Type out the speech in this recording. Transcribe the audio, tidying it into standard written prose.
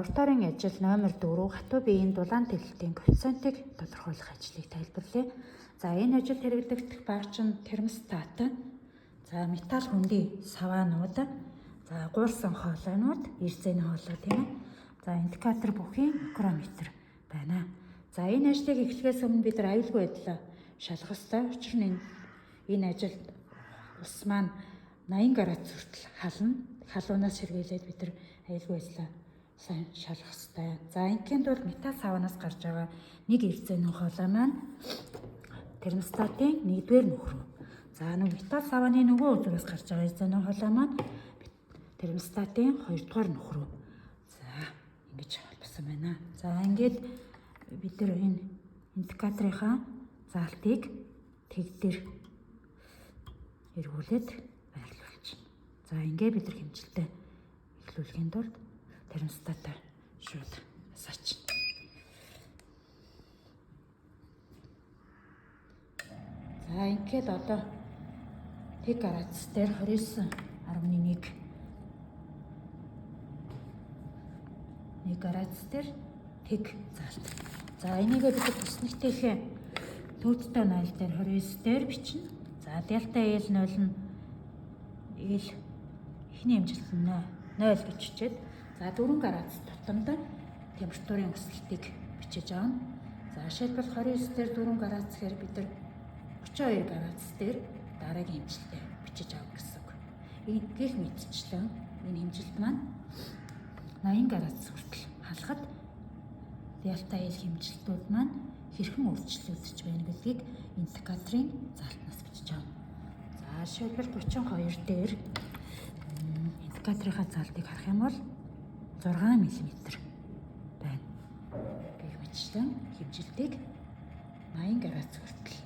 Лабораторийн ажил номер 4 хатуу биеийн дулаан тэлэлтийн коэффициентийг тодорхойлох ажлыг тайлбарлая. За энэ ажилд хэрэглэгдэх багч нь термостат, за металл хөндий саваанууд, за гуурсан хоолойнууд, ирзэний хоолой тийм ээ. За индикатор бүхий микрометр байна. За энэ ажлыг эхлэхээс өмнө бид нар аюулгүй байдлаа шалгах ёстой. Учир нь энэ ажилд ус маань 80 градус хүртэл хална. Халуунаас сэргийлээд бид нар аюулгүй байдлаа сайн шалгах ёстой. За инкинд бол металл саваанаас гарч байгаа нэг ирзэний хоолой маань термостатын 1-р нөхрөө. За нэг металл савааны нөгөө үзүүрээс гарч байгаа ирзэний хоолой маань термостатын 2-р нөхрөө. За ингэж холбосон байна. За ингээд бид нар энэ индикаторынхаа заалтыг тэг дээр эргүүлээд байрлуулчихна. За ингээд бид нар хэмжилтээ эхлүүлэхийн тулд термостатаа шууд асаачна. За ингээд одоо тэг градус дээр 29.1 градус дээр тэг заалт. За энийгээ бид төснөгтэйхээ төвдтэй 0 дээр 29 дээр бичнэ. За дельта L0 нь L эхний хэмжилт нь 0 гэж бичээд за 4 градус тутамд температурын өсөлтийг бичиж аавна. За жишээлбэл 29 дээр 4 градус гэхээр бид нар 32 градус дээр дараагийн хэмжилтээ бичиж аавна гэсэн үг. Гэх мэтчлэн энэ хэмжилт маань 80 градус хүртэл халахад дельта L хэмжилтүүд маань хэрхэн өөрчлөгдөж байна гэдгийг индикаторын заалтнаас бичиж аавна. За жишээлбэл 32 дээр индикаторынхаа заалтыг харах юм бол 6 мм байна. Гэх мэтчлэн хэмжилтийг 80 градус хүртэл